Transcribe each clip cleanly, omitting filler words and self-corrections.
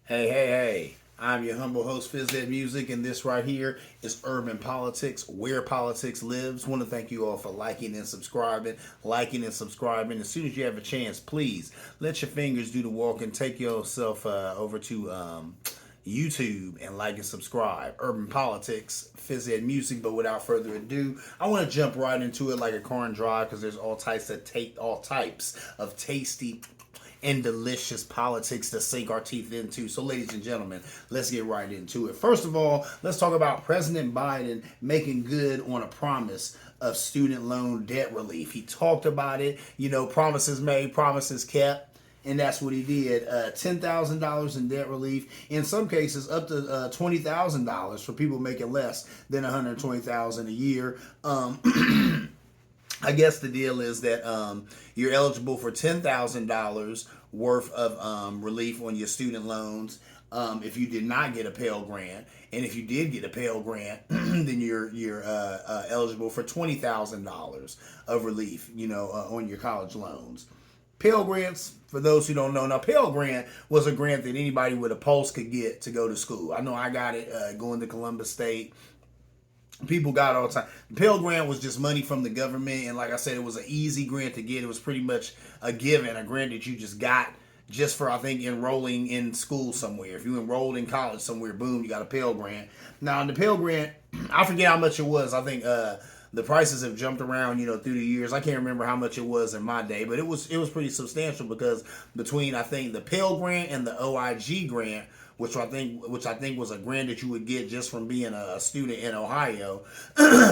Hey. I'm your humble host, Phys Music, and this right here is Urban Politics, where politics lives. Want to thank you all for liking and subscribing. As soon as you have a chance, please let your fingers do the walk and take yourself over to YouTube and like and subscribe. Urban Politics, Phys Music. But without further ado, I want to jump right into it like a car and drive because there's all types of tasty and delicious politics to sink our teeth into. So, ladies and gentlemen, let's get right into it. First of all, let's talk about President Biden making good on a promise of student loan debt relief. He talked about it, promises made, promises kept. And that's what he did. $10,000 in debt relief. In some cases, up to $20,000 for people making less than $120,000 a year. I guess the deal is that you're eligible for $10,000 worth of relief on your student loans if you did not get a Pell Grant, and if you did get a Pell Grant, then you're eligible for $20,000 of relief, on your college loans. Pell Grants, for those who don't know, now Pell Grant was a grant that anybody with a pulse could get to go to school. I know I got it going to Columbus State. People got it all the time. The Pell Grant was just money from the government, and like I said, it was an easy grant to get. It was pretty much a given, a grant that you just got just for, I think, enrolling in school somewhere. If you enrolled in college somewhere, boom, you got a Pell Grant. Now, the Pell Grant, I forget how much it was. I think the prices have jumped around, through the years. I can't remember how much it was in my day, but it was pretty substantial because between, I think, the Pell Grant and the OIG grant, which I think was a grant that you would get just from being a student in Ohio.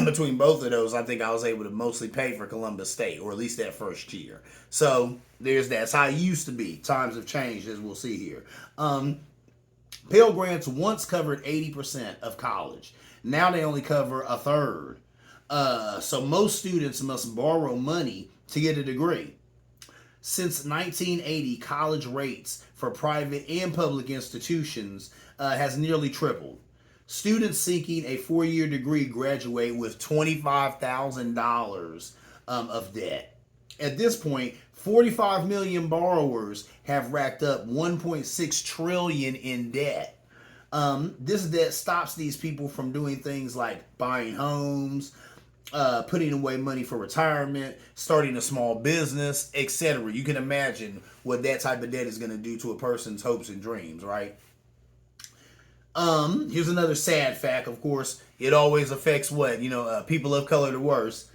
Between both of those, I think I was able to mostly pay for Columbus State, or at least that first year. So there's that. That's how it used to be. Times have changed, as we'll see here. Pell Grants once covered 80% of college. Now they only cover a third. So most students must borrow money to get a degree. Since 1980, college rates for private and public institutions has nearly tripled. Students seeking a four-year degree graduate with $25,000 of debt. At this point, 45 million borrowers have racked up 1.6 trillion in debt. This debt stops these people from doing things like buying homes, putting away money for retirement, starting a small business, etc. You can imagine what that type of debt is going to do to a person's hopes and dreams, right? Here's another sad fact. Of course, it always affects people of color the worst.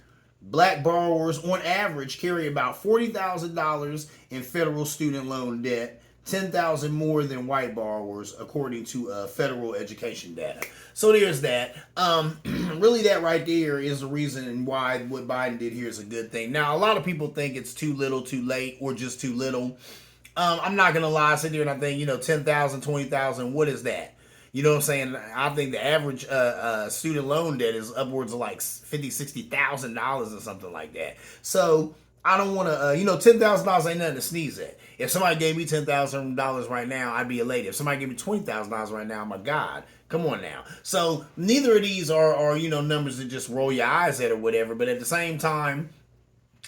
Black borrowers, on average, carry about $40,000 in federal student loan debt, 10,000 more than white borrowers, according to federal education data. So there's that. Really, that right there is the reason why what Biden did here is a good thing. Now, a lot of people think it's too little, too late, or just too little. I'm not gonna lie, I sit there and I think, 10,000, 20,000. What is that? You know what I'm saying? I think the average student loan debt is upwards of like $50,000, $60,000 or something like that. So I don't want to, $10,000 ain't nothing to sneeze at. If somebody gave me $10,000 right now, I'd be elated. If somebody gave me $20,000 right now, my God, come on now. So neither of these are numbers that just roll your eyes at or whatever. But at the same time,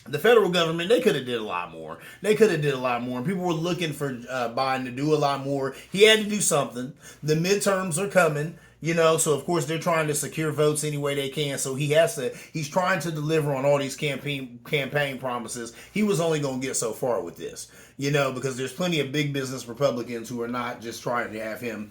the federal government, they could have did a lot more. And people were looking for Biden to do a lot more. He had to do something. The midterms are coming. So of course they're trying to secure votes any way they can. So he's trying to deliver on all these campaign promises. He was only going to get so far with this, because there's plenty of big business Republicans who are not just trying to have him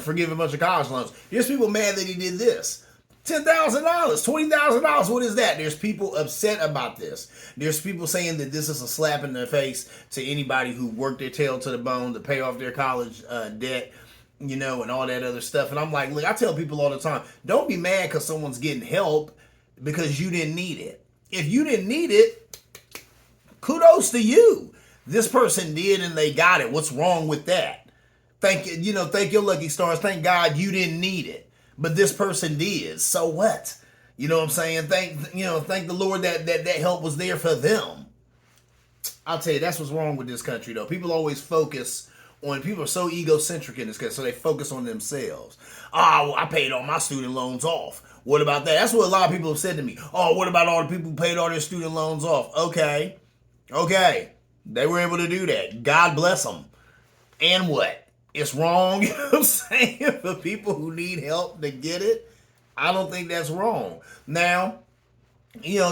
forgive a bunch of college loans. There's people mad that he did this. $10,000, $20,000, what is that? There's people upset about this. There's people saying that this is a slap in the face to anybody who worked their tail to the bone to pay off their college debt, and all that other stuff. And I'm like, look, I tell people all the time, don't be mad because someone's getting help because you didn't need it. If you didn't need it, kudos to you. This person did and they got it. What's wrong with that? Thank your lucky stars. Thank God you didn't need it. But this person did. So what? You know what I'm saying? Thank the Lord that help was there for them. I'll tell you, that's what's wrong with this country, though. People always focus on, people are so egocentric in this country, so they focus on themselves. Oh, I paid all my student loans off. What about that? That's what a lot of people have said to me. Oh, what about all the people who paid all their student loans off? Okay. They were able to do that. God bless them. And what? It's wrong, you know what I'm saying, for people who need help to get it. I don't think that's wrong. Now,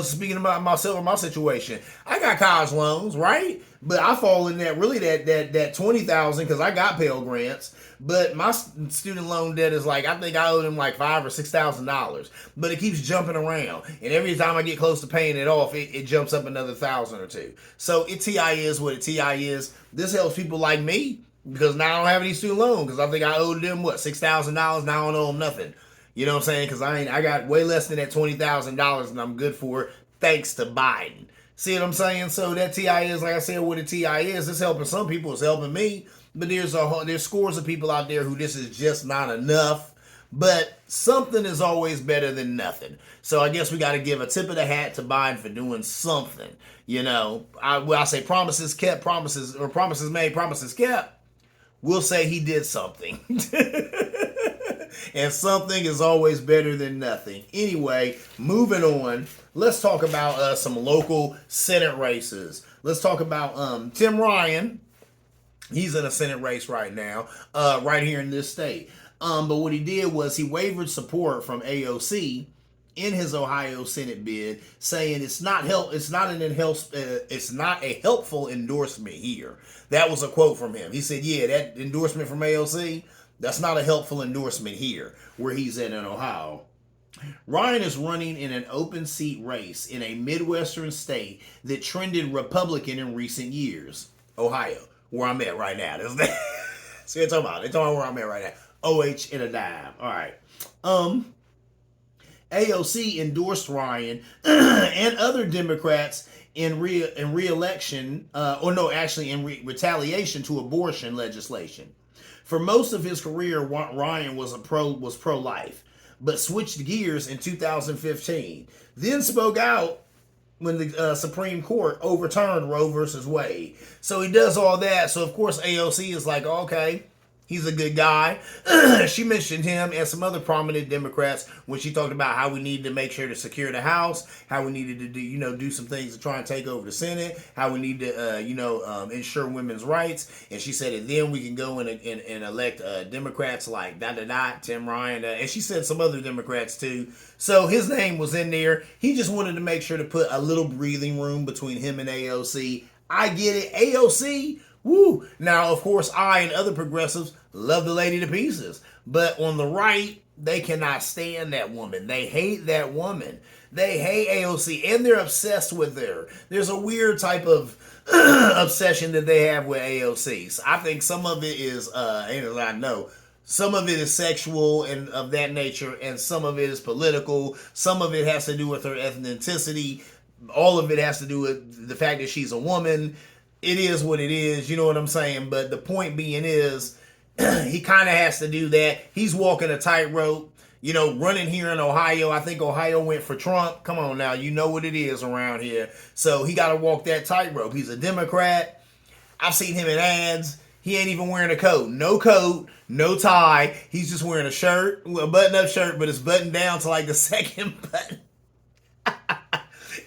speaking about myself or my situation, I got college loans, right? But I fall in that really that 20,000 because I got Pell Grants. But my student loan debt is like, I think I owe them like $5,000 or $6,000. But it keeps jumping around, and every time I get close to paying it off, it jumps up another 1,000 or two. So TI is what TI is. This helps people like me because now I don't have any student loan because I think I owed them what $6,000. Now I don't owe them nothing. You know what I'm saying? Because I got way less than that $20,000 and I'm good for it thanks to Biden. See what I'm saying? So that TI is, like I said, what a TI is. It's helping some people. It's helping me. But there's scores of people out there who this is just not enough. But something is always better than nothing. So I guess we got to give a tip of the hat to Biden for doing something. I say promises kept, promises made, promises kept. We'll say he did something. And something is always better than nothing. Anyway, moving on. Let's talk about some local Senate races. Let's talk about Tim Ryan. He's in a Senate race right now, right here in this state. But what he did was he wavered support from AOC in his Ohio Senate bid, saying it's not a helpful endorsement here. That was a quote from him. He said, "Yeah, that endorsement from AOC, that's not a helpful endorsement here, where he's at in Ohio." Ryan is running in an open seat race in a Midwestern state that trended Republican in recent years. Ohio, where I'm at right now. See what I'm talking about? They're talking about where I'm at right now. OH in a dime. All right. AOC endorsed Ryan and other Democrats in re-election, in retaliation to abortion legislation. For most of his career, Ryan was pro-life, but switched gears in 2015. Then spoke out when the Supreme Court overturned Roe versus Wade. So he does all that. So of course AOC is like, okay, he's a good guy. She mentioned him and some other prominent Democrats when she talked about how we needed to make sure to secure the House, how we needed to do some things to try and take over the Senate, how we need to ensure women's rights. And she said, and then we can go and elect Democrats like Tim Ryan, and she said some other Democrats too. So his name was in there. He just wanted to make sure to put a little breathing room between him and AOC. I get it. AOC. Woo! Now, of course, I and other progressives love the lady to pieces. But on the right, they cannot stand that woman. They hate that woman. They hate AOC, and they're obsessed with her. There's a weird type of obsession that they have with AOC. So I think some of it is, some of it is sexual and of that nature, and some of it is political. Some of it has to do with her ethnicity. All of it has to do with the fact that she's a woman. It is what it is, you know what I'm saying? But the point being is, he kind of has to do that. He's walking a tightrope, running here in Ohio. I think Ohio went for Trump. Come on now, you know what it is around here. So he got to walk that tightrope. He's a Democrat. I've seen him in ads. He ain't even wearing a coat. No coat, no tie. He's just wearing a shirt, a button-up shirt, but it's buttoned down to like the second button.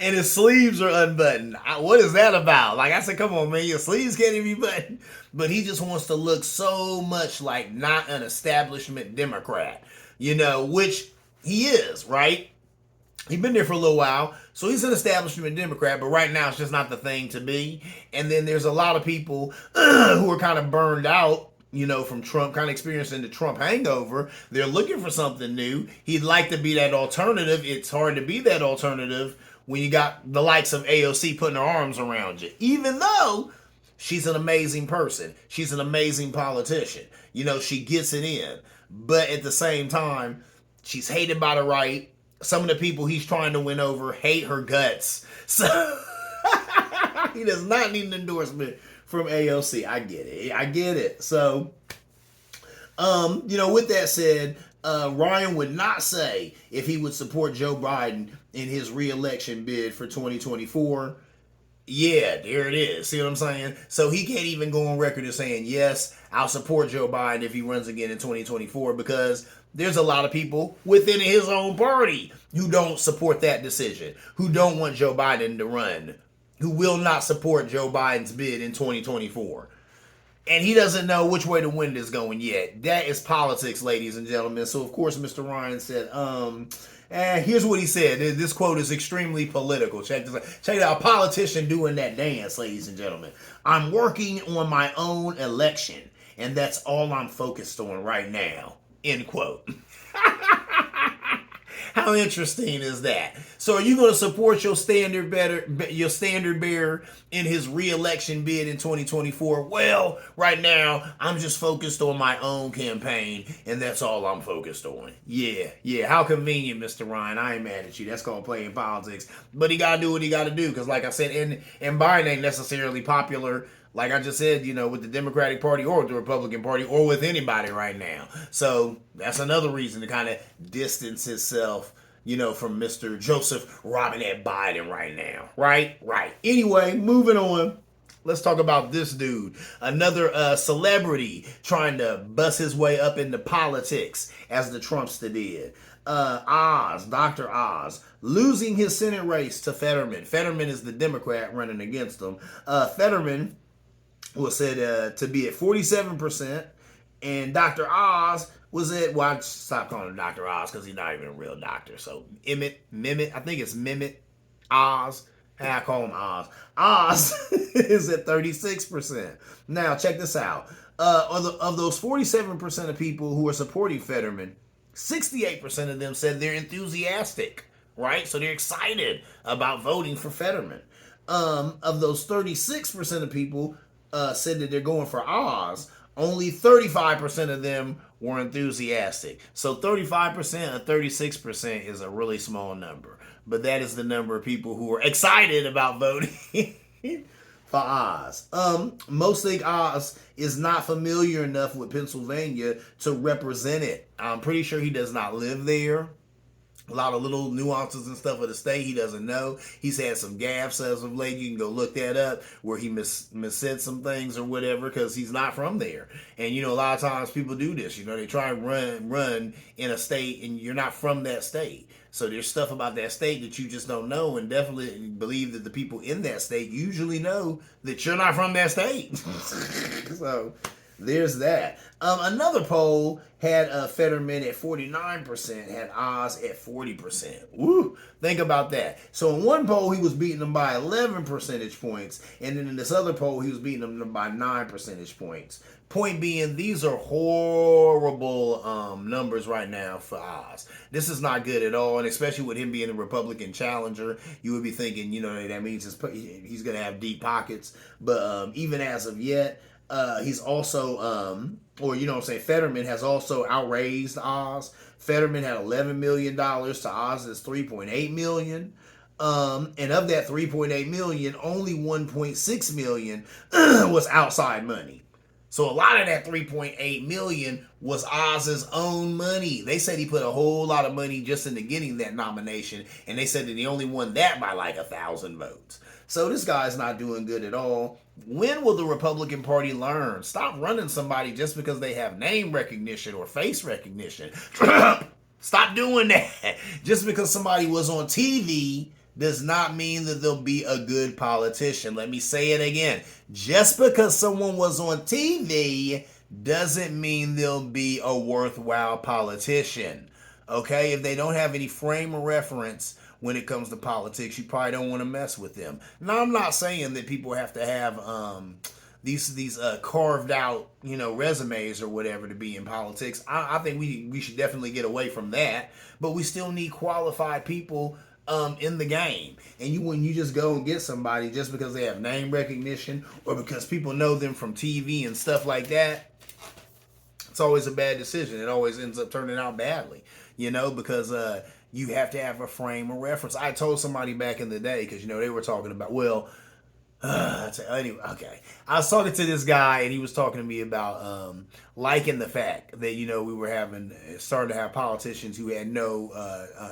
And his sleeves are unbuttoned. What is that about? Like I said, come on, man, your sleeves can't even be buttoned. But he just wants to look so much like not an establishment Democrat, which he is, right? He's been there for a little while, so he's an establishment Democrat, but right now it's just not the thing to be. And then there's a lot of people who are kind of burned out, from Trump, kind of experiencing the Trump hangover. They're looking for something new. He'd like to be that alternative. It's hard to be that alternative when you got the likes of AOC putting her arms around you, even though she's an amazing person. She's an amazing politician. She gets it in. But at the same time, she's hated by the right. Some of the people he's trying to win over hate her guts. So he does not need an endorsement from AOC. I get it. So, with that said, Ryan would not say if he would support Joe Biden in his re-election bid for 2024. Yeah, there it is. See what I'm saying? So he can't even go on record as saying, yes, I'll support Joe Biden if he runs again in 2024, because there's a lot of people within his own party who don't support that decision, who don't want Joe Biden to run, who will not support Joe Biden's bid in 2024. And he doesn't know which way the wind is going yet. That is politics, ladies and gentlemen. So, of course, Mr. Ryan said, here's what he said. This quote is extremely political. Check this out. Check it out. A politician doing that dance, ladies and gentlemen. I'm working on my own election, and that's all I'm focused on right now. End quote. How interesting is that? So are you going to support your standard bearer in his re-election bid in 2024? Well, right now, I'm just focused on my own campaign, and that's all I'm focused on. Yeah. How convenient, Mr. Ryan. I ain't mad at you. That's called playing politics. But he got to do what he got to do, because like I said, and Biden ain't necessarily popular, like I just said, with the Democratic Party or the Republican Party or with anybody right now. So that's another reason to kind of distance himself, from Mr. Joseph Robinette Biden right now. Right. Anyway, moving on. Let's talk about this dude. Another celebrity trying to bust his way up into politics as the Trumpster did. Dr. Oz, losing his Senate race to Fetterman. Fetterman is the Democrat running against him. Fetterman was said to be at 47%, and Dr. Oz was at, well, I stopped calling him Dr. Oz because he's not even a real doctor. So Mehmet, I think it's Mehmet Oz. I call him Oz. Oz is at 36%. Now, check this out. Of those 47% of people who are supporting Fetterman, 68% of them said they're enthusiastic, right? So they're excited about voting for Fetterman. Of those 36% of people said that they're going for Oz, only 35% of them were enthusiastic. So 35% or 36% is a really small number. But that is the number of people who are excited about voting for Oz. Most think Oz is not familiar enough with Pennsylvania to represent it. I'm pretty sure he does not live there. A lot of little nuances and stuff of the state he doesn't know. He's had some gaffes as of late. You can go look that up where he missaid some things or whatever because he's not from there. And, a lot of times people do this. They try and run in a state and you're not from that state. So there's stuff about that state that you just don't know, and definitely believe that the people in that state usually know that you're not from that state. So there's that. Another poll had Fetterman at 49%, had Oz at 40%. Woo! Think about that. So in one poll, he was beating them by 11 percentage points, and then in this other poll, he was beating them by 9 percentage points. Point being, these are horrible numbers right now for Oz. This is not good at all, and especially with him being a Republican challenger, you would be thinking, that means he's going to have deep pockets. But even as of yet, he's also, Fetterman has also outraised Oz. Fetterman had $11 million to Oz's $3.8 million. And of that $3.8 million, only $1.6 million was outside money. So a lot of that $3.8 million was Oz's own money. They said he put a whole lot of money just into getting that nomination, and they said that he only won that by like 1,000 votes. So this guy's not doing good at all. When will the Republican Party learn? Stop running somebody just because they have name recognition or face recognition. Stop doing that. Just because somebody was on TV does not mean that they'll be a good politician. Let me say it again. Just because someone was on TV doesn't mean they'll be a worthwhile politician. Okay? If they don't have any frame of reference when it comes to politics, you probably don't want to mess with them. Now, I'm not saying that people have to have these carved out, resumes or whatever to be in politics. I think we should definitely get away from that. But we still need qualified people in the game. And when you just go and get somebody just because they have name recognition or because people know them from TV and stuff like that, it's always a bad decision. It always ends up turning out badly, because you have to have a frame of reference. I told somebody back in the day, because, they were talking about, anyway, okay. I was talking to this guy, and he was talking to me about liking the fact that, we were starting to have politicians who had no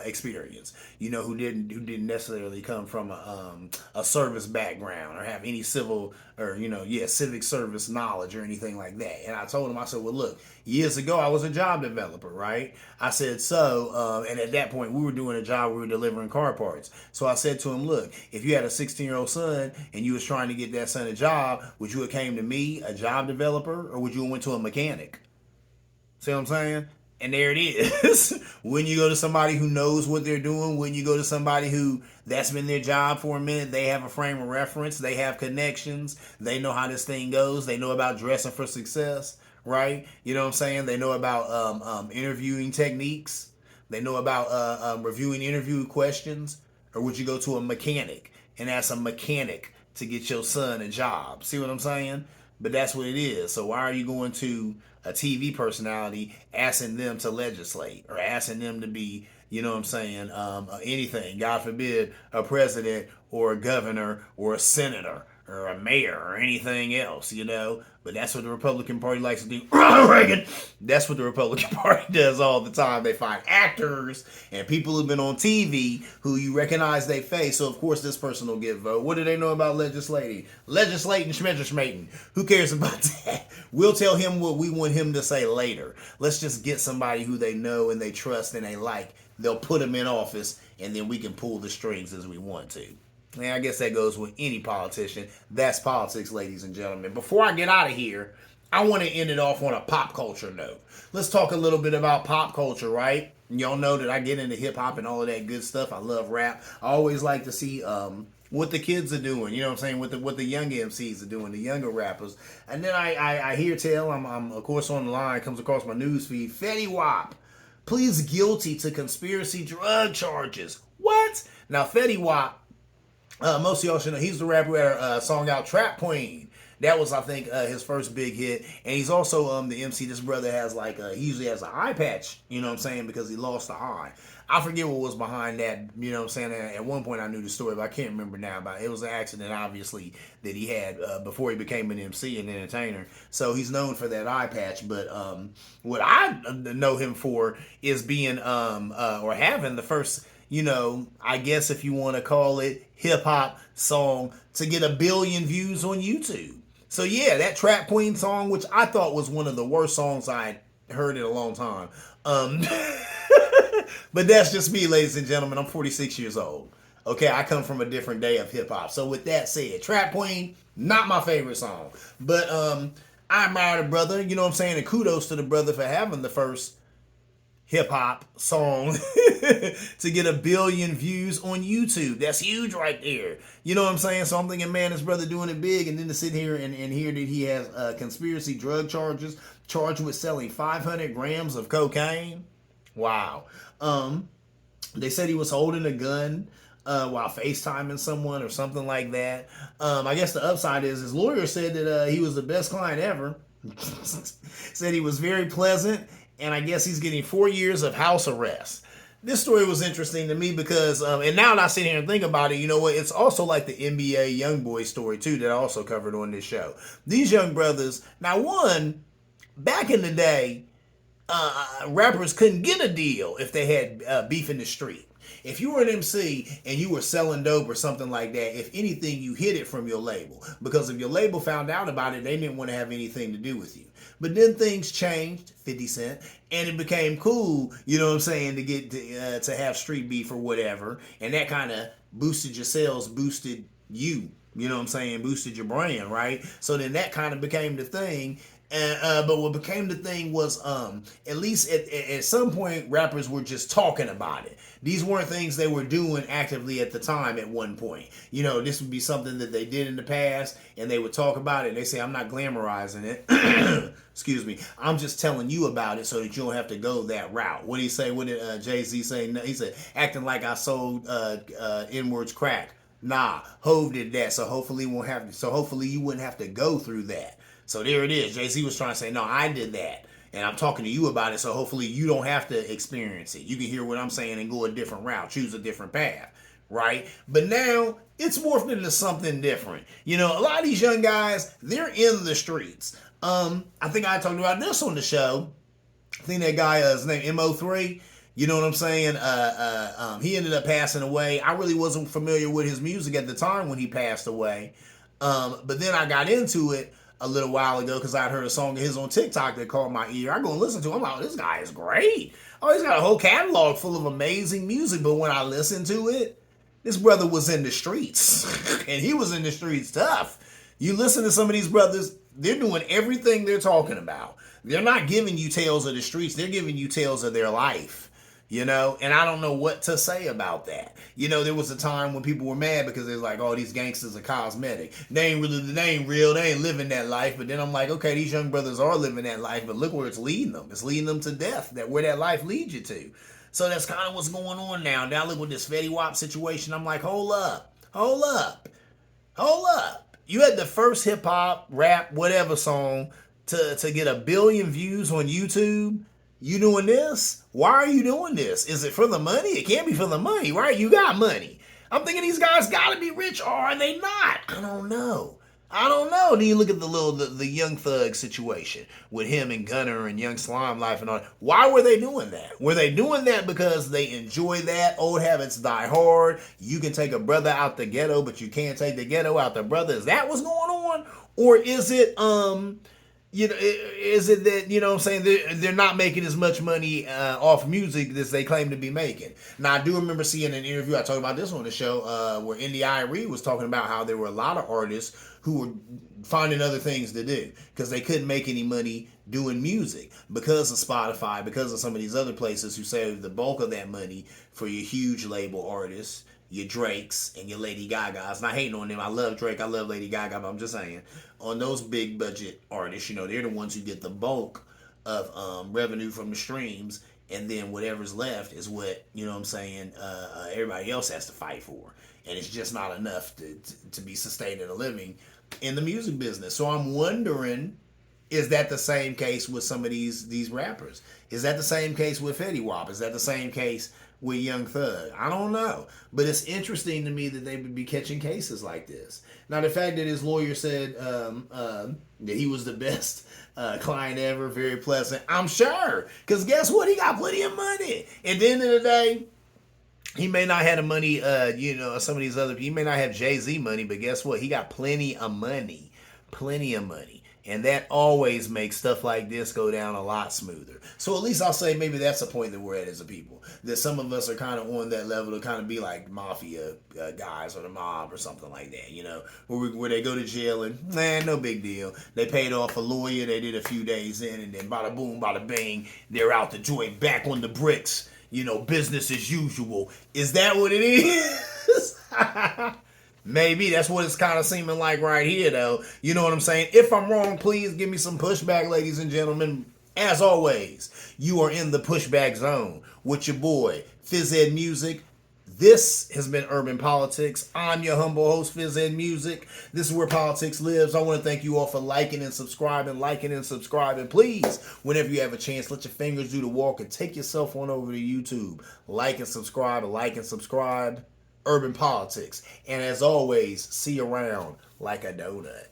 experience, who didn't necessarily come from a service background or have any civil or, civic service knowledge or anything like that. And I told him, I said, well, look, years ago, I was a job developer, right? I said, and at that point, we were doing a job, we were delivering car parts. So I said to him, look, if you had a 16-year-old son and you was trying to get that son a job, would you have came to me, a job developer, or would you have went to a mechanic? See what I'm saying? And there it is. When you go to somebody who knows what they're doing, when you go to somebody who that's been their job for a minute, they have a frame of reference, they have connections, they know how this thing goes, they know about dressing for success, right? You know what I'm saying? They know about interviewing techniques, they know about reviewing interview questions. Or would you go to a mechanic and ask a mechanic to get your son a job? See what I'm saying? But that's what it is. So why are you going to a TV personality asking them to legislate or asking them to be, you know what I'm saying, anything, God forbid, a president or a governor or a senator or a mayor or anything else, you know? But that's what the Republican Party likes to do. Reagan! That's what the Republican Party does all the time. They find actors and people who've been on TV who you recognize their face. So, of course, this person will get vote. What do they know about legislating? Legislating, schmedderschmating. Who cares about that? We'll tell him what we want him to say later. Let's just get somebody who they know and they trust and they like. They'll put them in office, and then we can pull the strings as we want to. And I guess that goes with any politician. That's politics, ladies and gentlemen. Before I get out of here, I want to end it off on a pop culture note. Let's talk a little bit about pop culture, right? Y'all know that I get into hip hop and all of that good stuff. I love rap. I always like to see what the kids are doing. You know what I'm saying? What the young MCs are doing, the younger rappers. And then I hear tell, I'm of course on the line, comes across my news feed, Fetty Wap pleads guilty to conspiracy drug charges. What? Now, Fetty Wap, most of y'all should know, he's the rapper who had a song out, Trap Queen. That was, I think, his first big hit. And he's also the MC. This brother has he usually has an eye patch, you know what I'm saying, because he lost the eye. I forget what was behind that, you know what I'm saying. At one point I knew the story, but I can't remember now. But it was an accident, obviously, that he had before he became an MC and entertainer. So he's known for that eye patch. But what I know him for is being, or having the first, you know, I guess if you want to call it hip hop song to get 1 billion views on YouTube. So yeah, that Trap Queen song, which I thought was one of the worst songs I had heard in a long time. But that's just me, ladies and gentlemen. I'm 46 years old. Okay, I come from a different day of hip hop. So with that said, Trap Queen, not my favorite song. But I admire the brother, you know what I'm saying? And kudos to the brother for having the first hip hop song to get 1 billion views on YouTube. That's huge right there. You know what I'm saying? So I'm thinking, man, this brother doing it big, and then to sit here and hear that he has conspiracy drug charges, charged with selling 500 grams of cocaine. Wow. They said he was holding a gun while FaceTiming someone or something like that. I guess the upside is his lawyer said that he was the best client ever. Said he was very pleasant, and I guess he's getting 4 years of house arrest. This story was interesting to me because, and now that I sit here and think about it, you know what? It's also like the NBA YoungBoy story too that I also covered on this show. These young brothers, now one, back in the day, rappers couldn't get a deal if they had beef in the street. If you were an MC and you were selling dope or something like that, if anything, you hid it from your label. Because if your label found out about it, they didn't want to have anything to do with you. But then things changed, 50 Cent, and it became cool, you know what I'm saying, to get to have street beef or whatever. And that kind of boosted your sales, boosted you, you know what I'm saying, boosted your brand, right? So then that kind of became the thing. But what became the thing was, at least at some point, rappers were just talking about it. These weren't things they were doing actively at the time at one point. You know, this would be something that they did in the past, and they would talk about it. And they say, I'm not glamorizing it. Excuse me. I'm just telling you about it so that you don't have to go that route. What did he say? What did Jay-Z say? He said, acting like I sold N-words crack. Nah, Hove did that, so hopefully you wouldn't have to go through that. So there it is. Jay-Z was trying to say, no, I did that. And I'm talking to you about it, so hopefully you don't have to experience it. You can hear what I'm saying and go a different route, choose a different path, right? But now, it's morphed into something different. You know, a lot of these young guys, they're in the streets. I think I talked about this on the show. I think that guy, his name Mo3, you know what I'm saying? He ended up passing away. I really wasn't familiar with his music at the time when he passed away. But then I got into it a little while ago because I'd heard a song of his on TikTok that caught my ear. I go and listen to him. I'm like, oh, this guy is great. Oh, he's got a whole catalog full of amazing music. But when I listened to it, This brother was in the streets, and he was in the streets tough. You listen to some of these brothers, they're doing everything they're talking about. They're not giving you tales of the streets, they're giving you tales of their life. And I don't know what to say about that. There was a time when people were mad because they was like, oh, these gangsters are cosmetic. They ain't real, they ain't living that life. But then I'm like, okay, these young brothers are living that life, but look where it's leading them. It's leading them to death, where that life leads you to. So that's kind of what's going on now. Now look with this Fetty Wap situation. I'm like, hold up. You had the first hip hop, rap, whatever song to get 1 billion views on YouTube. You doing this? Why are you doing this? Is it for the money? It can't be for the money, right? You got money. I'm thinking these guys got to be rich, or are they not? I don't know. Then you look at the Young Thug situation with him and Gunner and Young Slime Life and all. Why were they doing that? Were they doing that because they enjoy that? Old habits die hard. You can take a brother out the ghetto, but you can't take the ghetto out the brother. Is that what's going on? Or is it is it that, what I'm saying, they're not making as much money off music as they claim to be making? Now, I do remember seeing an interview, I talked about this on the show, where India.Arie was talking about how there were a lot of artists who were finding other things to do because they couldn't make any money doing music because of Spotify, because of some of these other places who save the bulk of that money for your huge label artists, your Drakes and your Lady Gagas. Not hating on them. I love Drake. I love Lady Gaga. But I'm just saying, on those big budget artists, they're the ones who get the bulk of revenue from the streams, and then whatever's left is what everybody else has to fight for, and it's just not enough to be sustaining a living in the music business. So I'm wondering, is that the same case with some of these rappers? Is that the same case with Fetty Wap? Is that the same case with Young Thug? I don't know. But it's interesting to me that they would be catching cases like this. Now, the fact that his lawyer said that he was the best client ever, very pleasant, I'm sure. Because guess what? He got plenty of money. At the end of the day, he may not have the money, some of these other people. He may not have Jay-Z money, but guess what? He got plenty of money. Plenty of money. And that always makes stuff like this go down a lot smoother. So at least I'll say maybe that's the point that we're at as a people. That some of us are kind of on that level to kind of be like mafia guys or the mob or something like that, where they go to jail and, no big deal. They paid off a lawyer, they did a few days in, and then bada boom, bada bang, they're out the joint, back on the bricks. Business as usual. Is that what it is? Maybe that's what it's kind of seeming like right here, though. You know what I'm saying? If I'm wrong, please give me some pushback, ladies and gentlemen. As always, you are in the pushback zone with your boy, Phys Ed Music. This has been Urban Politics. I'm your humble host, Phys Ed Music. This is where politics lives. I want to thank you all for liking and subscribing. Please, whenever you have a chance, let your fingers do the walk and take yourself on over to YouTube. Like and subscribe. Urban Politics. And as always, see you around like a donut.